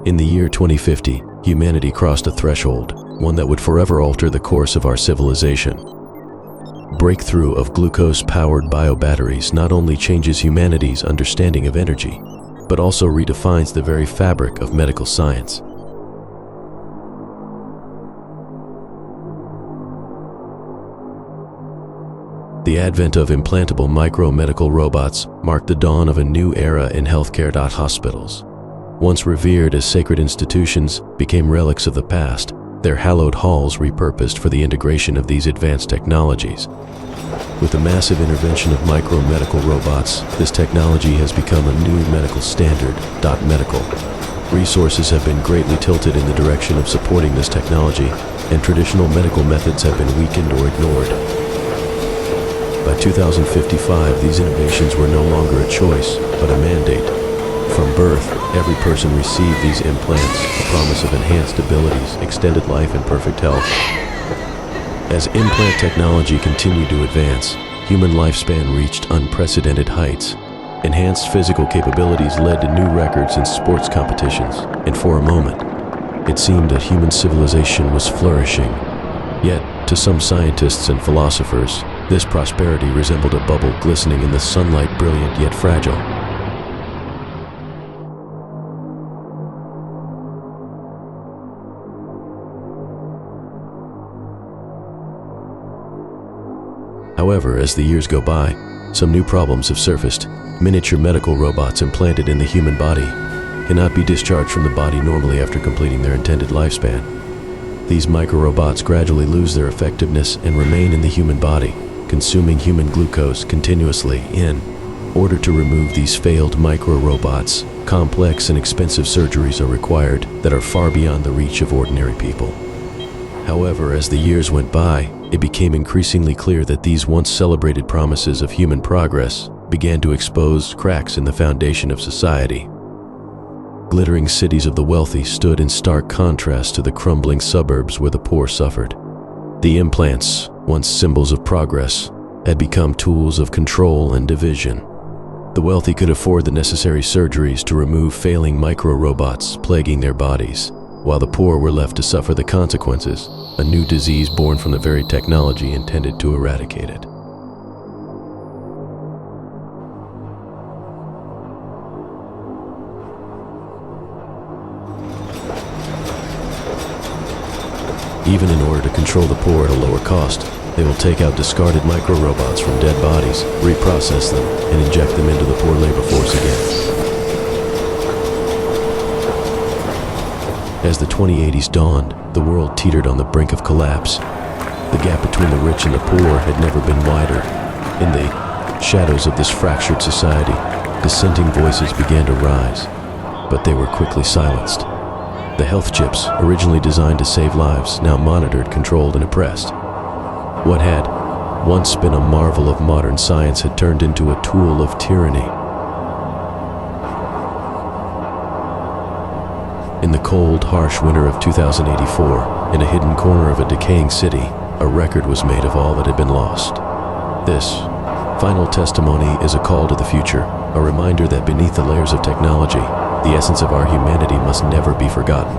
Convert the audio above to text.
In the year 2050, humanity crossed a threshold, one that would forever alter the course of our civilization. Breakthrough of glucose-powered biobatteries not only changes humanity's understanding of energy, but also redefines the very fabric of medical science. The advent of implantable micro-medical robots marked the dawn of a new era in healthcare. Hospitals, once revered as sacred institutions, became relics of the past, their hallowed halls repurposed for the integration of these advanced technologies. With the massive intervention of micro-medical robots, this technology has become a new medical standard. Medical resources have been greatly tilted in the direction of supporting this technology, and traditional medical methods have been weakened or ignored. By 2055, these innovations were no longer a choice, but a mandate. From birth, every person received these implants, a promise of enhanced abilities, extended life, and perfect health. As implant technology continued to advance, human lifespan reached unprecedented heights. Enhanced physical capabilities led to new records in sports competitions, and for a moment, it seemed that human civilization was flourishing. Yet, to some scientists and philosophers, this prosperity resembled a bubble glistening in the sunlight, brilliant yet fragile. However, as the years go by, some new problems have surfaced. Miniature medical robots implanted in the human body cannot be discharged from the body normally after completing their intended lifespan. These microrobots gradually lose their effectiveness and remain in the human body, consuming human glucose continuously. In order to remove these failed microrobots, complex and expensive surgeries are required that are far beyond the reach of ordinary people. However, as the years went by, it became increasingly clear that these once celebrated promises of human progress began to expose cracks in the foundation of society. Glittering cities of the wealthy stood in stark contrast to the crumbling suburbs where the poor suffered. The implants, once symbols of progress, had become tools of control and division. The wealthy could afford the necessary surgeries to remove failing micro-robots plaguing their bodies, while the poor were left to suffer the consequences, a new disease born from the very technology intended to eradicate it. Even in order to control the poor at a lower cost, they will take out discarded micro-robots from dead bodies, reprocess them, and inject them into the poor labor force again. As the 2080s dawned, the world teetered on the brink of collapse. The gap between the rich and the poor had never been wider. In the shadows of this fractured society, dissenting voices began to rise, but they were quickly silenced. The health chips, originally designed to save lives, now monitored, controlled, and oppressed. What had once been a marvel of modern science had turned into a tool of tyranny. In the cold, harsh winter of 2084, in a hidden corner of a decaying city, a record was made of all that had been lost. This final testimony is a call to the future, a reminder that beneath the layers of technology, the essence of our humanity must never be forgotten.